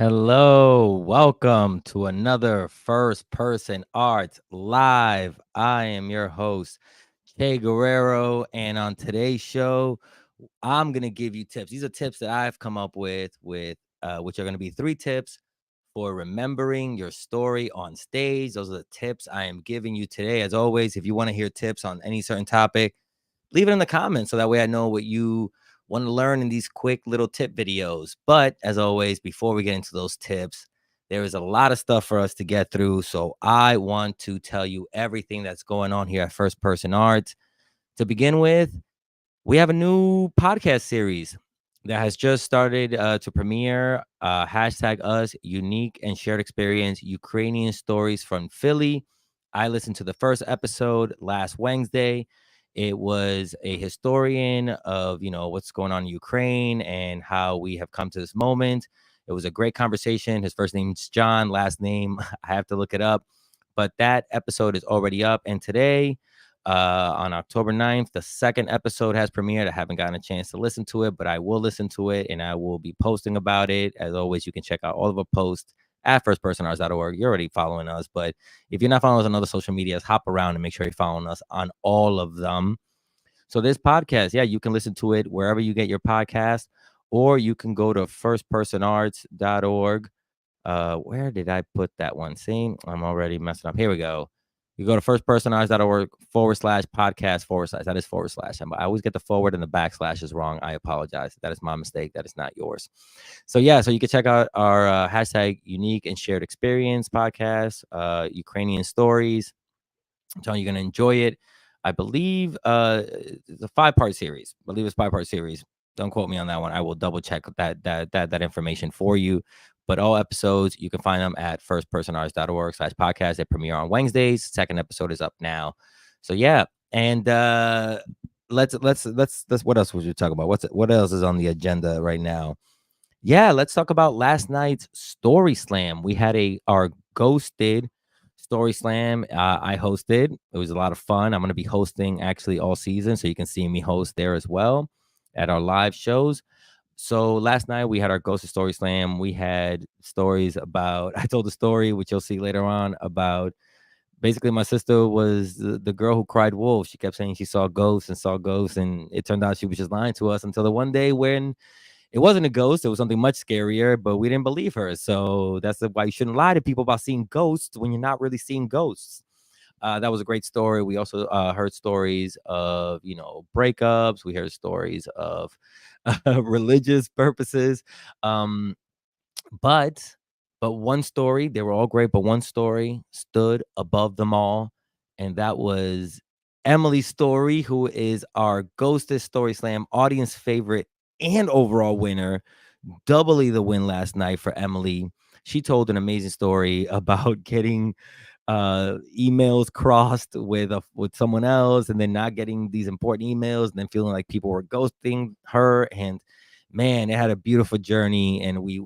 Hello, welcome to another First Person Arts Live. I am your host, Che Guerrero, and on today's show, I'm gonna give you tips. These are tips that I've come up with which are gonna be 3 tips for remembering your story on stage. Those are the tips I am giving you today. As always, if you want to hear tips on any certain topic, leave it in the comments so that way I know what you want to learn in these quick little tip videos. But as always, before we get into those tips, there is a lot of stuff for us to get through. So I want to tell you everything that's going on here at First Person Arts. To begin with, we have a new podcast series that has just started to premiere. Hashtag us, unique and shared experience, Ukrainian stories from Philly. I listened to the first episode last Wednesday. It was a historian of, what's going on in Ukraine and how we have come to this moment. It was a great conversation. His first name's John, last name, I have to look it up. But that episode is already up. And today, on October 9th, the second episode has premiered. I haven't gotten a chance to listen to it, but I will listen to it and I will be posting about it. As always, you can check out all of our posts at firstpersonarts.org. You're already following us, but if you're not following us on other social medias, hop around and make sure you're following us on all of them. So this podcast, yeah, you can listen to it wherever you get your podcast, or you can go to firstpersonarts.org. Where did I put that one? See, I'm already messing up. Here we go. You go to firstpersonarts.org/podcast/. That is /. I always get the forward and the backslashes wrong. I apologize. That is my mistake. That is not yours. So yeah, so you can check out our hashtag unique and shared experience podcast, Ukrainian stories. I'm telling you, you're gonna enjoy it. I believe it's a 5-part series. I believe it's 5-part series. Don't quote me on that one. I will double check that information for you. But all episodes, you can find them at firstpersonarts.org/podcast. They premiere on Wednesdays. Second episode is up now. So yeah, and let's what else would you talk about? What else is on the agenda right now? Yeah, let's talk about last night's Story Slam. We had our ghosted Story Slam. I hosted. It was a lot of fun. I'm going to be hosting actually all season, so you can see me host there as well at our live shows. So last night we had our Ghosted Story Slam. We had stories about. I told a story, which you'll see later on, about basically my sister was the girl who cried wolf. She kept saying she saw ghosts, and it turned out she was just lying to us until the one day when it wasn't a ghost. It was something much scarier, but we didn't believe her. So that's why you shouldn't lie to people about seeing ghosts when you're not really seeing ghosts. That was a great story. We also heard stories of, breakups. We heard stories of religious purposes. Um, but one story, they were all great, but one story stood above them all. And that was Emily's story, who is our Ghosted Story Slam audience favorite and overall winner. Doubly the win last night for Emily. She told an amazing story about getting emails crossed with someone else, and then not getting these important emails, and then feeling like people were ghosting her. And man, it had a beautiful journey, and we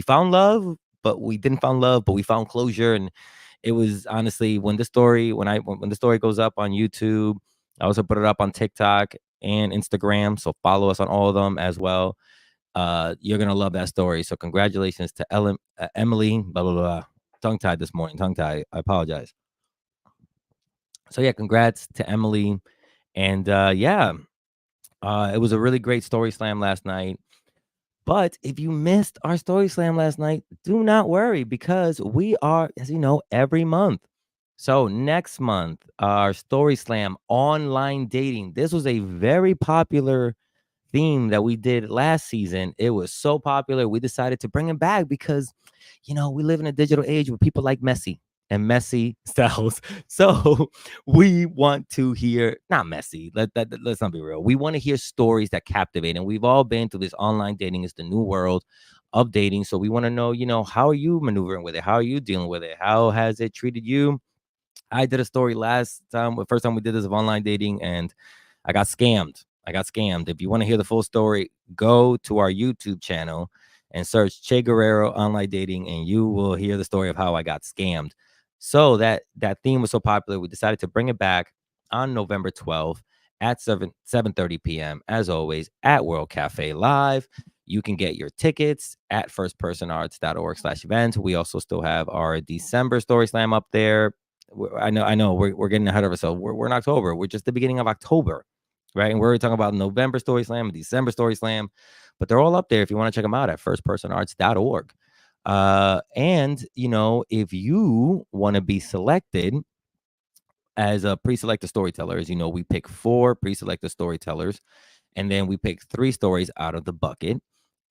found love, but we didn't find love, but we found closure. And it was honestly, when the story goes up on YouTube, I also put it up on TikTok and Instagram, so follow us on all of them as well. You're gonna love that story. So congratulations to Emily. Blah blah blah. Tongue tied this morning. Tongue tied. I apologize. So yeah, congrats to Emily. And yeah, it was a really great story slam last night. But if you missed our story slam last night, do not worry, because we are, as you know, every month. So next month, our story slam online dating. This was a very popular theme that we did last season. It was so popular, we decided to bring it back because, we live in a digital age where people like messy and messy styles. So we want to hear, not messy. Let's not be real. We want to hear stories that captivate, and we've all been through this. Online dating is the new world of dating. So we want to know, how are you maneuvering with it? How are you dealing with it? How has it treated you? I did a story last time, the first time we did this of online dating, and I got scammed. If you want to hear the full story, go to our YouTube channel and search Che Guerrero online dating, and you will hear the story of how I got scammed. So that theme was so popular, we decided to bring it back on November 12th at 7:30 p.m. as always at World Cafe Live. You can get your tickets at firstpersonarts.org/events. We also still have our December Story Slam up there. I know we're getting ahead of ourselves. We're in October. We're just the beginning of October, right? And we're talking about November Story Slam and December Story Slam, but they're all up there if you want to check them out at firstpersonarts.org. And if you want to be selected as a pre-selected storyteller, as you know, we pick 4 pre-selected storytellers, and then we pick 3 stories out of the bucket.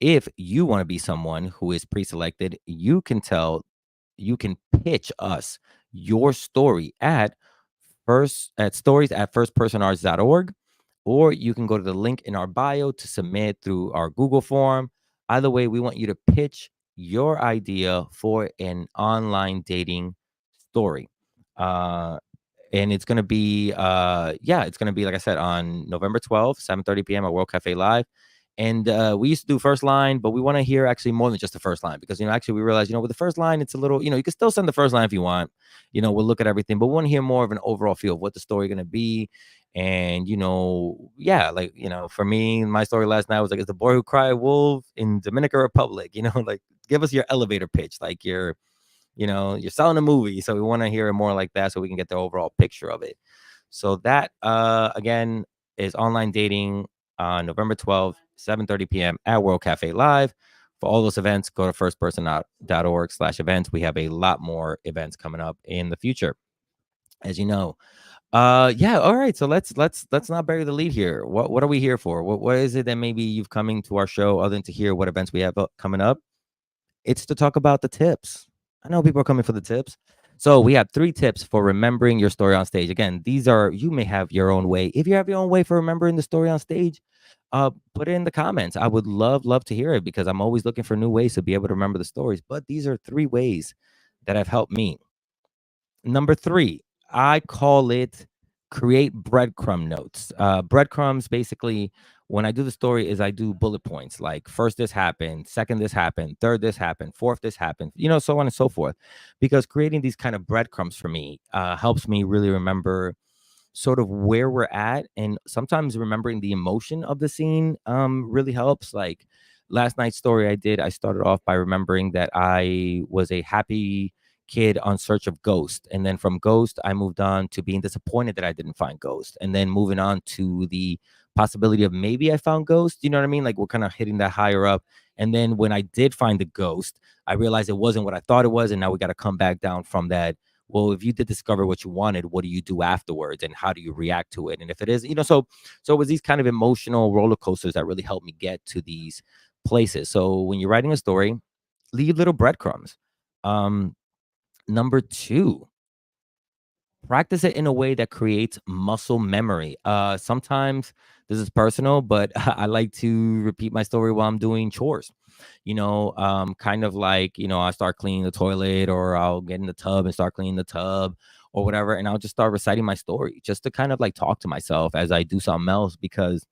If you want to be someone who is pre-selected, you can pitch us your story at stories@firstpersonarts.org, or you can go to the link in our bio to submit through our Google form. Either way, we want you to pitch your idea for an online dating story. And it's going to be it's going to be, like I said, on November 12th, 7:30 p.m. at World Cafe Live. And we used to do first line, but we want to hear actually more than just the first line, because actually we realized, with the first line, it's a little, you can still send the first line if you want. We'll look at everything, but we want to hear more of an overall feel of what the story going to be. And for me, my story last night was like, it's the boy who cried wolf in Dominican Republic. Like, give us your elevator pitch, like you're selling a movie. So we want to hear it more like that, so we can get the overall picture of it. So that again is online dating on November 12th, 7:30 p.m. at World Cafe Live. For all those events, go to firstpersonarts.org/events. We have a lot more events coming up in the future, as you know. Yeah, all right. So let's not bury the lead here. What are we here for? What is it that maybe you've coming to our show other than to hear what events we have coming up? It's to talk about the tips. I know people are coming for the tips. So we have 3 tips for remembering your story on stage. Again, you may have your own way. If you have your own way for remembering the story on stage, put it in the comments. I would love to hear it, because I'm always looking for new ways to be able to remember the stories. But these are 3 ways that have helped me. Number 3, I call it create breadcrumb notes. Breadcrumbs, basically, when I do the story, is I do bullet points, like first this happened, second this happened, third this happened, fourth this happened, so on and so forth. Because creating these kind of breadcrumbs for me helps me really remember sort of where we're at, and sometimes remembering the emotion of the scene really helps. Like last night's story I started off by remembering that I was a happy kid on search of Ghost, and then from Ghost I moved on to being disappointed that I didn't find Ghost, and then moving on to the possibility of maybe I found Ghost. You know what I mean? Like, we're kind of hitting that higher up. And then when I did find the Ghost, I realized it wasn't what I thought it was, and now we got to come back down from that. Well, if you did discover what you wanted, what do you do afterwards, and how do you react to it? And if it is, so it was these kind of emotional roller coasters that really helped me get to these places. So when you're writing a story, leave little breadcrumbs. Number 2, practice it in a way that creates muscle memory. Sometimes this is personal, but I like to repeat my story while I'm doing chores. Kind of like, I start cleaning the toilet, or I'll get in the tub and start cleaning the tub or whatever. And I'll just start reciting my story, just to kind of like talk to myself as I do something else, because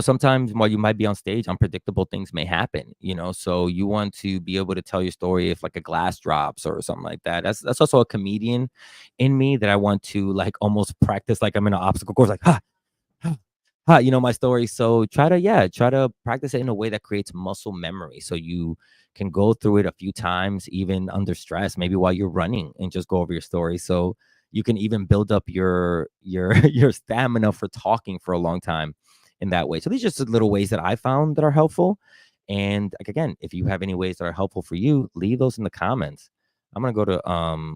sometimes while you might be on stage, unpredictable things may happen, so you want to be able to tell your story if like a glass drops or something like that. That's also a comedian in me, that I want to like almost practice like I'm in an obstacle course, like, my story. So try to practice it in a way that creates muscle memory, so you can go through it a few times, even under stress, maybe while you're running, and just go over your story, so you can even build up your your stamina for talking for a long time in that way. So these are just little ways that I found that are helpful. And like, again, if you have any ways that are helpful for you, leave those in the comments. I'm gonna go to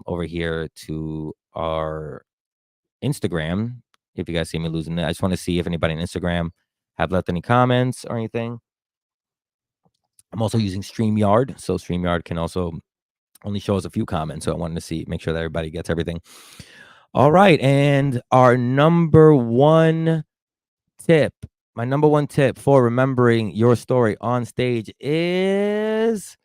over here to our Instagram. If you guys see me losing it, I just want to see if anybody on Instagram have left any comments or anything. I'm also using StreamYard, so StreamYard can also only show us a few comments. So I wanted to make sure that everybody gets everything. All right, and our number 1 tip, my number 1 tip for remembering your story on stage is,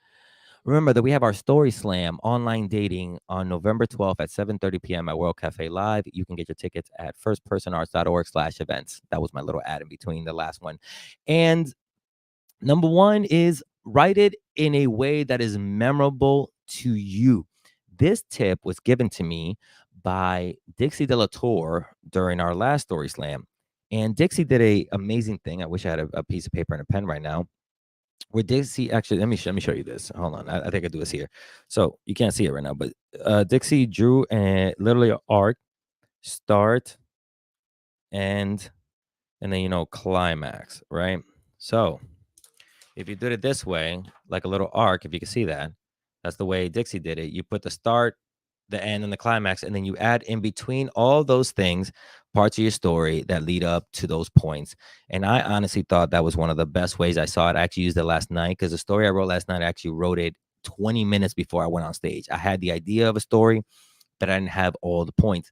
remember that we have our StorySlam online dating on November 12th at 7:30 p.m. at World Cafe Live. You can get your tickets at firstpersonarts.org/events. That was my little ad in between the last one. And number 1 is write it in a way that is memorable to you. This tip was given to me by Dixie De La Tour during our last Story Slam. And Dixie did a amazing thing. I wish I had a piece of paper and a pen right now. where Dixie actually, let me show you this. Hold on, I think I do this here. So you can't see it right now, but Dixie drew a literally an arc, start, end, and then climax, right? So if you did it this way, like a little arc, if you can see that, that's the way Dixie did it. You put the start, the end, and the climax, and then you add in between all those things parts of your story that lead up to those points. And I honestly thought that was one of the best ways I saw it. I actually used it last night because the story I wrote last night, I actually wrote it 20 minutes before I went on stage. I had the idea of a story, but I didn't have all the points.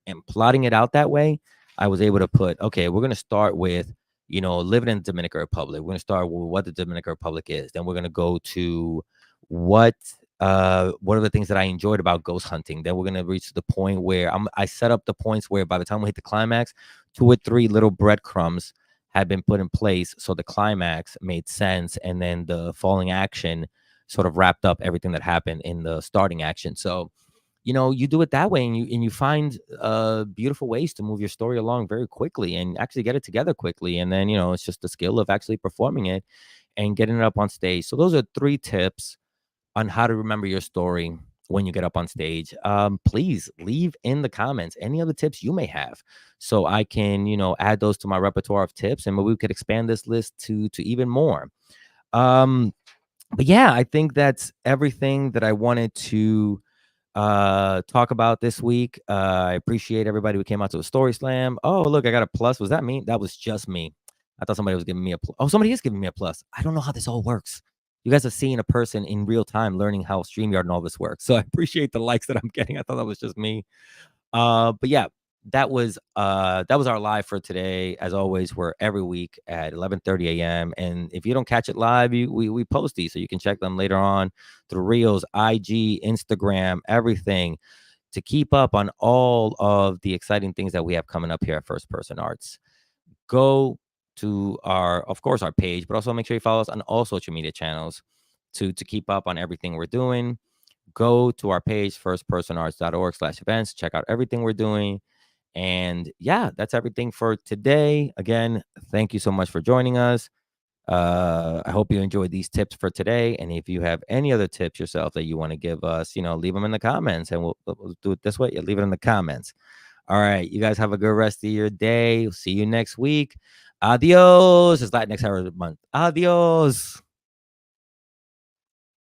And plotting it out that way, I was able to put, okay, we're going to start with, living in the Dominican Republic. We're going to start with what the Dominican Republic is. Then we're going to go to what what are the things that I enjoyed about ghost hunting. Then we're going to reach the point where I set up the points where by the time we hit the climax, 2 or 3 little breadcrumbs had been put in place. So the climax made sense. And then the falling action sort of wrapped up everything that happened in the starting action. So you do it that way, and you find beautiful ways to move your story along very quickly and actually get it together quickly. And then it's just the skill of actually performing it and getting it up on stage. So those are 3 tips on how to remember your story when you get up on stage. Please leave in the comments any other tips you may have, so I can add those to my repertoire of tips, and maybe we could expand this list to even more. But yeah, I think that's everything that I wanted to talk about this week. I appreciate everybody who came out to a story slam. Oh, look, I got a plus. Was that me? That was just me. I thought somebody was giving me a plus. Oh, somebody is giving me a plus. I don't know how this all works. You guys are seeing a person in real time learning how StreamYard and all this works. So I appreciate the likes that I'm getting. I thought that was just me. But yeah, that was our live for today. As always, we're every week at 11:30 a.m. And if you don't catch it live, we post these so you can check them later on through Reels, IG, Instagram, everything, to keep up on all of the exciting things that we have coming up here at First Person Arts. Go to of course, our page, but also make sure you follow us on all social media channels to keep up on everything we're doing. Go to our page, firstpersonarts.org/events. Check out everything we're doing. And yeah, that's everything for today. Again, thank you so much for joining us. I hope you enjoyed these tips for today. And if you have any other tips yourself that you want to give us, leave them in the comments, and we'll do it this way. You leave it in the comments. All right. You guys have a good rest of your day. See you next week. Adios. It's Latinx Heritage Month. Adios.